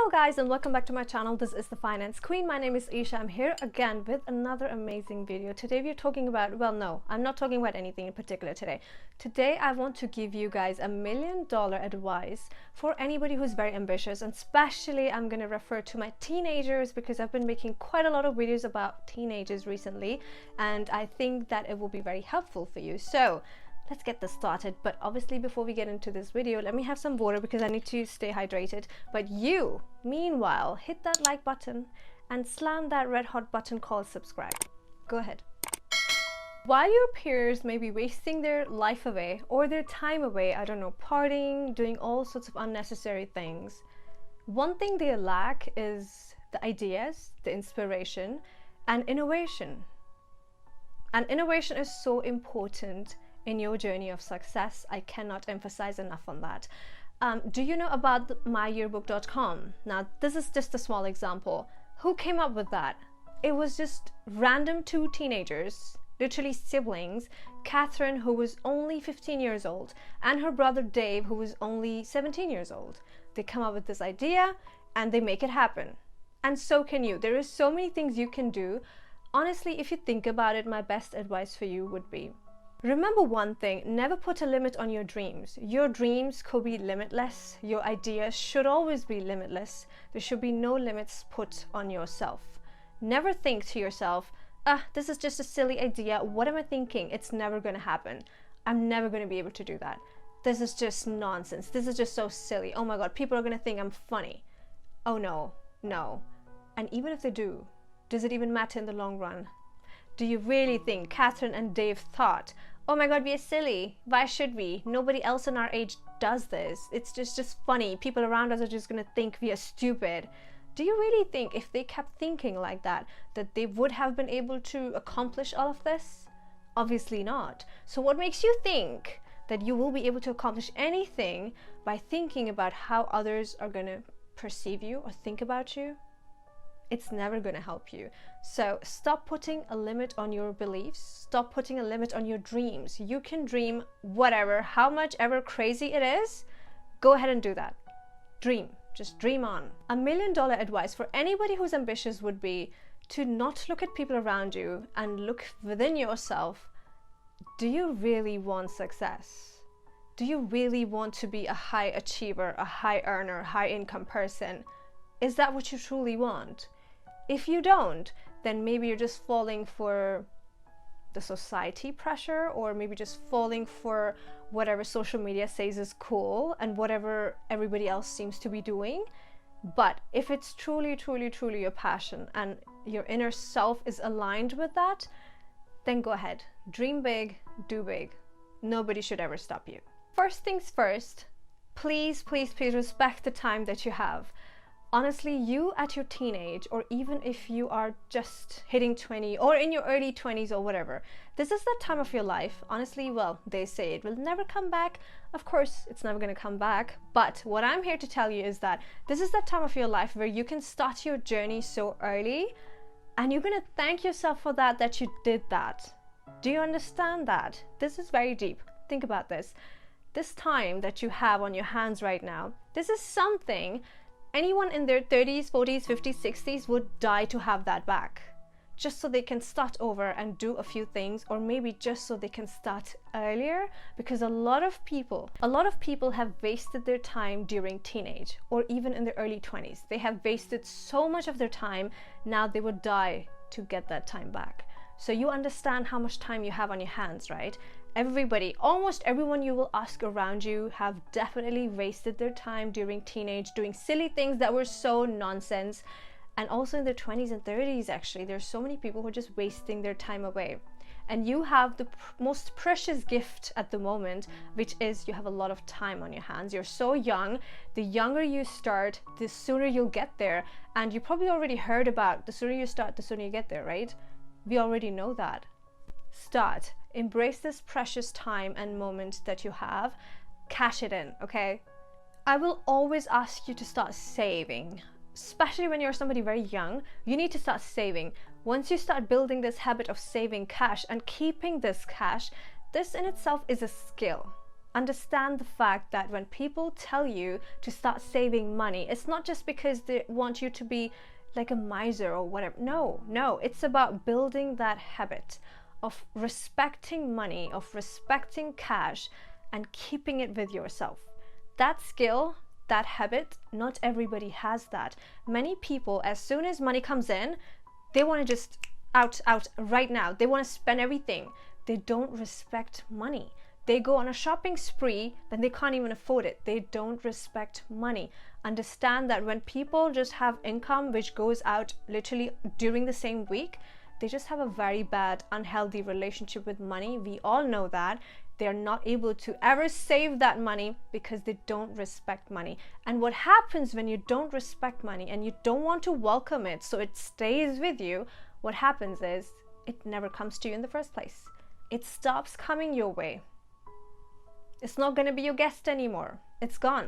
Hello guys, and welcome back to my channel. This is the Finance Queen. My name is Isha. I'm here again with another amazing video. Today we're talking about, well, no, I'm not talking about anything in particular today. Today I want to give you guys $1 million advice for anybody who's very ambitious, and especially I'm going to refer to my teenagers because I've been making quite a lot of videos about teenagers recently, and I think that it will be very helpful for you. So let's get this started. But obviously before we get into this video, let me have some water because I need to stay hydrated. But you, meanwhile, hit that like button and slam that red hot button called subscribe. Go ahead. While your peers may be wasting their life away or their time away, I don't know, partying, doing all sorts of unnecessary things, one thing they lack is the ideas, the inspiration, and innovation. And innovation is so important in your journey of success. I cannot emphasize enough on that. Do you know about myyearbook.com? Now, this is just a small example. Who came up with that? It was just random two teenagers, literally siblings, Catherine, who was only 15 years old, and her brother Dave, who was only 17 years old. They come up with this idea and they make it happen. And so can you. There is so many things you can do. Honestly, if you think about it, my best advice for you would be, remember one thing: never put a limit on your dreams. Your dreams could be limitless. Your ideas should always be limitless. There should be no limits put on yourself. Never think to yourself, this is just a silly idea. What am I thinking? It's never going to happen. I'm never going to be able to do that. This is just nonsense. This is just so silly. Oh my God, people are going to think I'm funny. Oh no, no. And even if they do, does it even matter in the long run? Do you really think Catherine and Dave thought, oh my God, we are silly. Why should we? Nobody else in our age does this. It's just funny. People around us are just going to think we are stupid. Do you really think if they kept thinking like that they would have been able to accomplish all of this? Obviously not. So what makes you think that you will be able to accomplish anything by thinking about how others are going to perceive you or think about you? It's never going to help you. So stop putting a limit on your beliefs. Stop putting a limit on your dreams. You can dream whatever, how much ever crazy it is. Go ahead and do that. Dream. Just dream on. $1 million advice for anybody who's ambitious would be to not look at people around you and look within yourself. Do you really want success? Do you really want to be a high achiever, a high earner, high income person? Is that what you truly want? If you don't, then maybe you're just falling for the society pressure, or maybe just falling for whatever social media says is cool and whatever everybody else seems to be doing. But if it's truly, truly, truly your passion and your inner self is aligned with that, then go ahead. Dream big, do big. Nobody should ever stop you. First things first, please, please, please respect the time that you have. Honestly, you at your teenage, or even if you are just hitting 20 or in your early 20s or whatever, this is that time of your life. Honestly, well, they say it will never come back. Of course, it's never going to come back. But what I'm here to tell you is that this is that time of your life where you can start your journey so early, and you're going to thank yourself for that you did that. Do you understand that? This is very deep. Think about this. This time that you have on your hands right now, this is something anyone in their 30s, 40s, 50s, 60s would die to have that back, just so they can start over and do a few things, or maybe just so they can start earlier, because a lot of people have wasted their time during teenage or even in their early 20s. They have wasted so much of their time. Now they would die to get that time back. So you understand how much time you have on your hands, right? Everybody, almost everyone you will ask around you have definitely wasted their time during teenage doing silly things that were so nonsense. And also in their 20s and 30s, actually, there's so many people who are just wasting their time away. And you have the most precious gift at the moment, which is you have a lot of time on your hands. You're so young. The younger you start, the sooner you'll get there. And you probably already heard about the sooner you start, the sooner you get there, right? We already know that. Start. Embrace this precious time and moment that you have. Cash it in, okay? I will always ask you to start saving. Especially when you're somebody very young, you need to start saving. Once you start building this habit of saving cash and keeping this cash, this in itself is a skill. Understand the fact that when people tell you to start saving money, it's not just because they want you to be like a miser or whatever. No, it's about building that habit of respecting money, of respecting cash, and keeping it with yourself. That skill, that habit, not everybody has that. Many people, as soon as money comes in, they want to just out right now. They want to spend everything. They don't respect money. They go on a shopping spree, then they can't even afford it. They don't respect money. Understand that when people just have income which goes out literally during the same week, they just have a very bad, unhealthy relationship with money. We all know that. They're not able to ever save that money because they don't respect money. And what happens when you don't respect money and you don't want to welcome it so it stays with you, what happens is it never comes to you in the first place. It stops coming your way. It's not going to be your guest anymore. It's gone.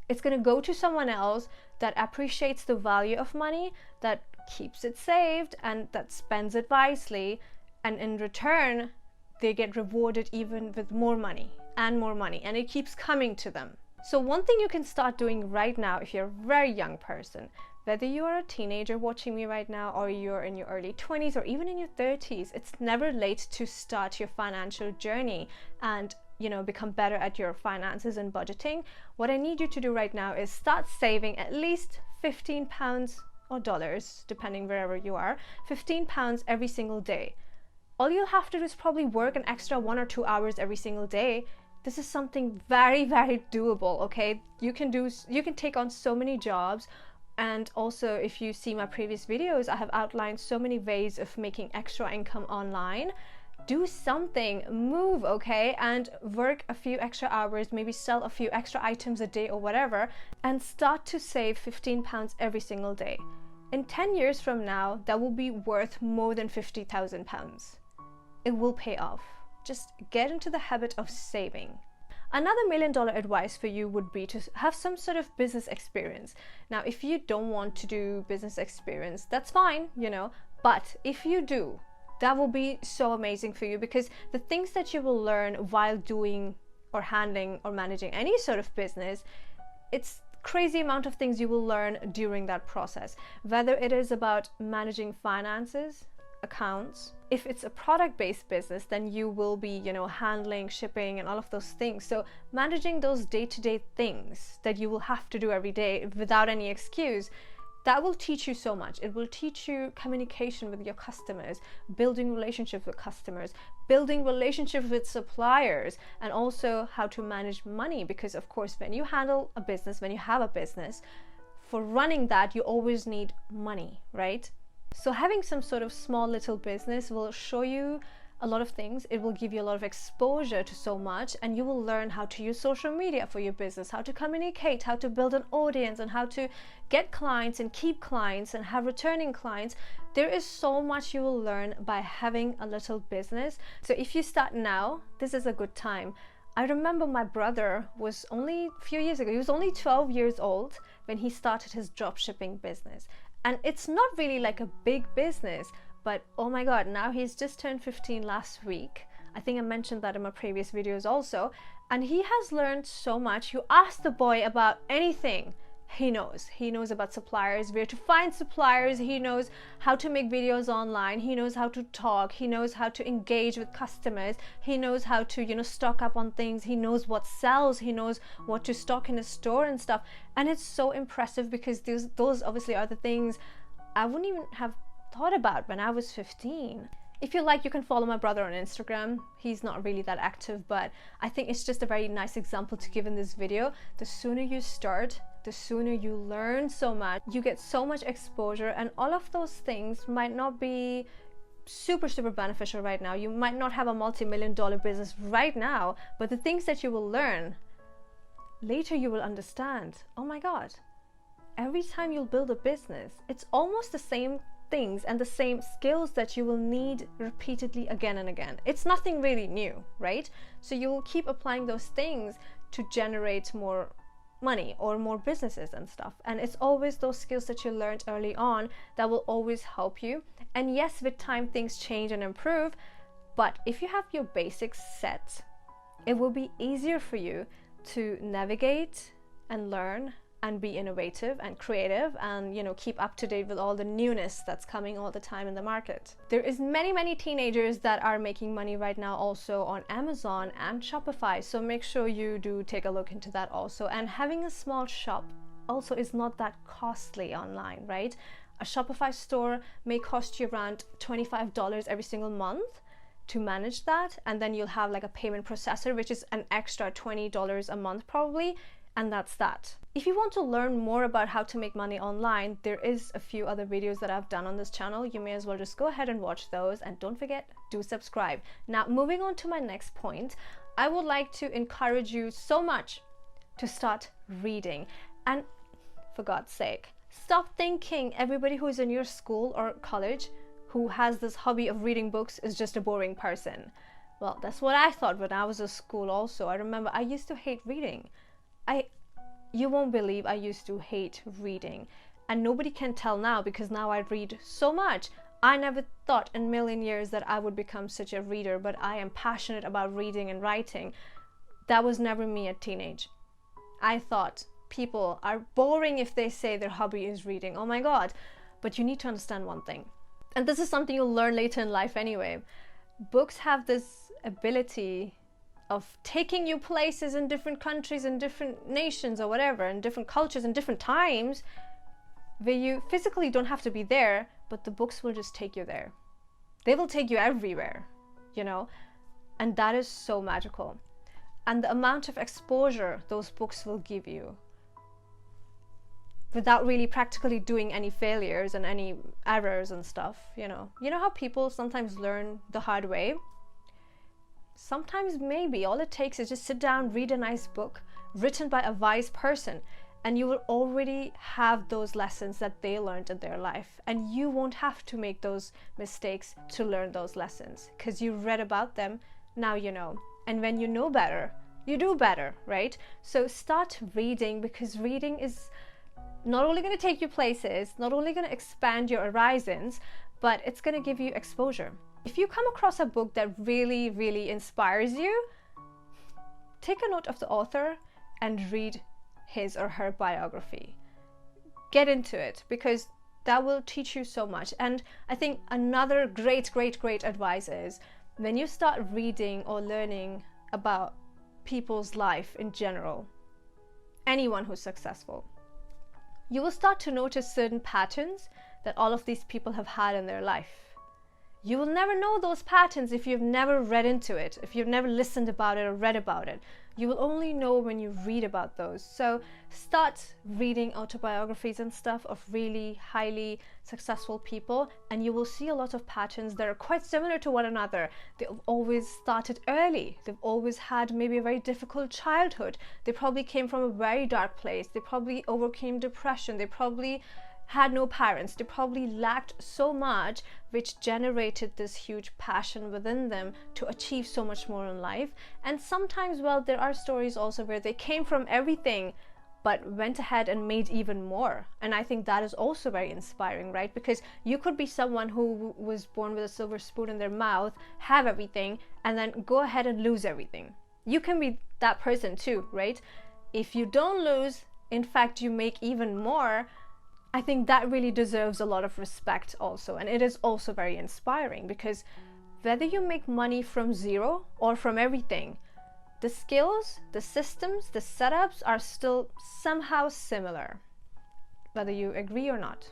It's going to go to someone else that appreciates the value of money, that keeps it saved, and that spends it wisely. And in return, they get rewarded even with more money, and it keeps coming to them. So one thing you can start doing right now, if you're a very young person, whether you are a teenager watching me right now or you're in your early 20s or even in your 30s, it's never late to start your financial journey and become better at your finances and budgeting. What I need you to do right now is start saving at least £15 or dollars, depending wherever you are, £15 every single day. All you'll have to do is probably work an extra 1 or 2 hours every single day. This is something very, very doable, okay? You can take on so many jobs. And also, if you see my previous videos, I have outlined so many ways of making extra income online. Do something, move, okay, and work a few extra hours, maybe sell a few extra items a day or whatever, and start to save £15 every single day. In 10 years from now, that will be worth more than £50,000. It will pay off. Just get into the habit of saving. Another $1 million advice for you would be to have some sort of business experience. Now, if you don't want to do business experience, that's fine, but if you do, that will be so amazing for you, because the things that you will learn while doing or handling or managing any sort of business, it's crazy amount of things you will learn during that process. Whether it is about managing finances, accounts, if it's a product-based business, then you will be, handling, shipping, and all of those things. So managing those day-to-day things that you will have to do every day without any excuse, that will teach you so much. It will teach you communication with your customers, building relationships with customers, building relationships with suppliers, and also how to manage money. Because of course, when you handle a business, when you have a business, for running that, you always need money, right? So having some sort of small little business will show you a lot of things. It will give you a lot of exposure to so much, and you will learn how to use social media for your business, how to communicate, how to build an audience, and how to get clients and keep clients and have returning clients. There is so much you will learn by having a little business. So if you start now, this is a good time. I remember my brother was only a few years ago, he was only 12 years old when he started his drop shipping business. And it's not really like a big business, but oh my God, now he's just turned 15 last week. I think I mentioned that in my previous videos also. And he has learned so much. You ask the boy about anything, he knows. He knows about suppliers, where to find suppliers. He knows how to make videos online. He knows how to talk. He knows how to engage with customers. He knows how to, stock up on things. He knows what sells. He knows what to stock in a store and stuff. And it's so impressive, because those obviously are the things I wouldn't even have thought about when I was 15. If you like, you can follow my brother on Instagram. He's not really that active, but I think it's just a very nice example to give in this video. The sooner you start, the sooner you learn so much. You get so much exposure, and all of those things might not be super beneficial right now. You might not have a multi-million-dollar business right now, but the things that you will learn later, you will understand, oh my God, every time you'll build a business, it's almost the same things and the same skills that you will need repeatedly again and again. It's nothing really new, right? So you will keep applying those things to generate more money or more businesses and stuff. And it's always those skills that you learned early on that will always help you. And yes, with time things change and improve, but if you have your basics set, it will be easier for you to navigate and learn and be innovative and creative and, you know, keep up to date with all the newness that's coming all the time in the market. There is many teenagers that are making money right now also on Amazon and Shopify, so make sure you do take a look into that also. And having a small shop also is not that costly online, right? A Shopify store may cost you around $25 every single month to manage that, and then you'll have like a payment processor, which is an extra $20 a month probably, and that's that. If you want to learn more about how to make money online, there is a few other videos that I've done on this channel. You may as well just go ahead and watch those, and don't forget, do subscribe. Now, moving on to my next point, I would like to encourage you so much to start reading. And for God's sake, stop thinking everybody who is in your school or college who has this hobby of reading books is just a boring person. Well, that's what I thought when I was at school also. I remember I used to hate reading. You won't believe I used to hate reading, and nobody can tell now because now I read so much. I never thought in a million years that I would become such a reader, but I am passionate about reading and writing. That was never me at teenage. I thought people are boring if they say their hobby is reading. Oh my God. But you need to understand one thing, and this is something you'll learn later in life anyway. Books have this ability of taking you places in different countries and different nations or whatever, and different cultures and different times, where you physically don't have to be there, but the books will just take you there. They will take you everywhere, you know, and that is so magical. And the amount of exposure those books will give you without really practically doing any failures and any errors and stuff, you know how people sometimes learn the hard way. Sometimes maybe all it takes is just sit down, read a nice book written by a wise person, and you will already have those lessons that they learned in their life, and you won't have to make those mistakes to learn those lessons because you read about them. Now you know, and when you know better, you do better, right? So start reading, because reading is not only going to take you places, not only going to expand your horizons, but it's going to give you exposure. If you come across a book that really inspires you, take a note of the author and read his or her biography. Get into it, because that will teach you so much. And I think another great advice is, when you start reading or learning about people's life in general, anyone who's successful, you will start to notice certain patterns that all of these people have had in their life. You will never know those patterns if you've never read into it, if you've never listened about it or read about it. You will only know when you read about those. So start reading autobiographies and stuff of really highly successful people, and you will see a lot of patterns that are quite similar to one another. They've always started early. They've always had maybe a very difficult childhood. They probably came from a very dark place. They probably overcame depression. They probably had no parents. They probably lacked so much, which generated this huge passion within them to achieve so much more in life. And sometimes, well, there are stories also where they came from everything but went ahead and made even more. And I think that is also very inspiring, right? Because you could be someone who was born with a silver spoon in their mouth, have everything, and then go ahead and lose everything. You can be that person too, right? If you don't lose, in fact, you make even more, I think that really deserves a lot of respect also. And it is also very inspiring, because whether you make money from zero or from everything, the skills, the systems, the setups are still somehow similar, whether you agree or not.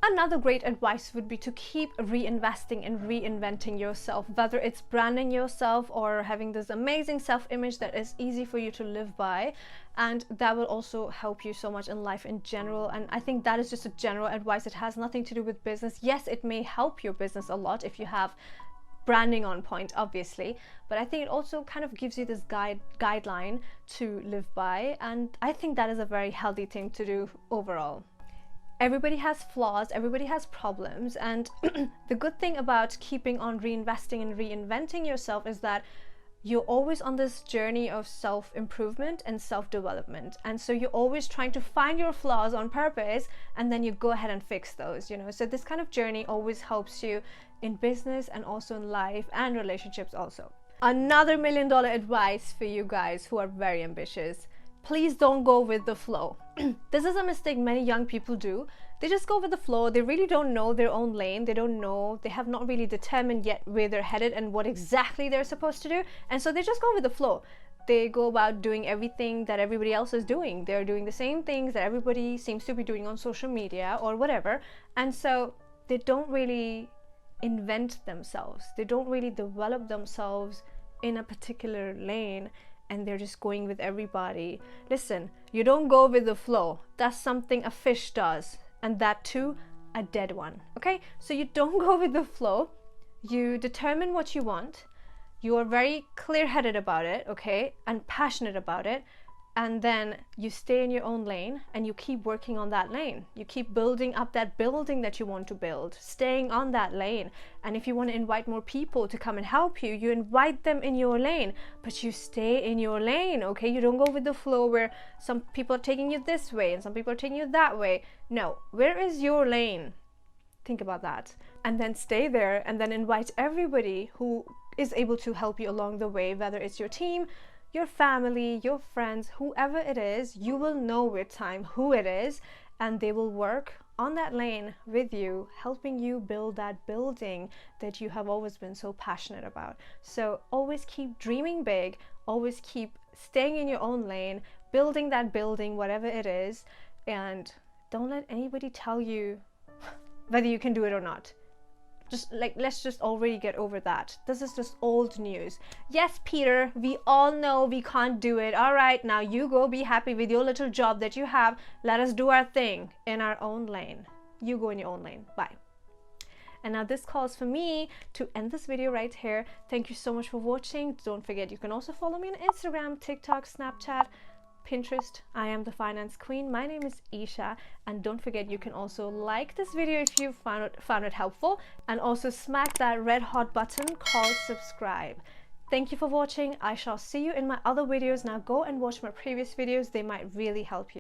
Another great advice would be to keep reinvesting and reinventing yourself, whether it's branding yourself or having this amazing self-image that is easy for you to live by, and that will also help you so much in life in general. And I think that is just a general advice. It has nothing to do with business. Yes, it may help your business a lot if you have branding on point, obviously, but I think it also kind of gives you this guideline to live by, and I think that is a very healthy thing to do overall. Everybody has flaws, everybody has problems, and the good thing about keeping on reinvesting and reinventing yourself is that you're always on this journey of self-improvement and self-development, and so you're always trying to find your flaws on purpose, and then you go ahead and fix those, so this kind of journey always helps you in business and also in life and relationships also. Another $1 million advice for you guys who are very ambitious. Please don't go with the flow. This is a mistake many young people do. They just go with the flow. They really don't know their own lane. They don't know, they have not really determined yet where they're headed and what exactly they're supposed to do. And so they just go with the flow. They go about doing everything that everybody else is doing. They're doing the same things that everybody seems to be doing on social media or whatever. And so they don't really invent themselves. They don't really develop themselves in a particular lane, and they're just going with everybody. Listen, you don't go with the flow. That's something a fish does, and that too, a dead one. Okay? So you don't go with the flow. You determine what you want. You are very clear-headed about it, okay, and passionate about it, and then you stay in your own lane and you keep working on that lane. You keep building up that building that you want to build, staying on that lane. And if you want to invite more people to come and help you, you invite them in your lane, but you stay in your lane, okay? You don't go with the flow where some people are taking you this way and some people are taking you that way. No, where is your lane? Think about that. And then stay there and then invite everybody who is able to help you along the way, whether it's your team, your family, your friends, whoever it is. You will know with time who it is, and they will work on that lane with you, helping you build that building that you have always been so passionate about. So always keep dreaming big, always keep staying in your own lane, building that building, whatever it is, and don't let anybody tell you whether you can do it or not. Just like, let's just already get over that. This is just old news. Yes, Peter, we all know we can't do it. All right, now you go be happy with your little job that you have. Let us do our thing in our own lane. You go in your own lane. Bye. And now this calls for me to end this video right here. Thank you so much for watching. Don't forget, you can also follow me on Instagram, TikTok, Snapchat, Pinterest. I am the Finance Queen. My name is Isha, and don't forget, you can also like this video if you found it helpful, and also smack that red hot button called subscribe. Thank you for watching. I shall see you in my other videos. Now go and watch my previous videos. They might really help you.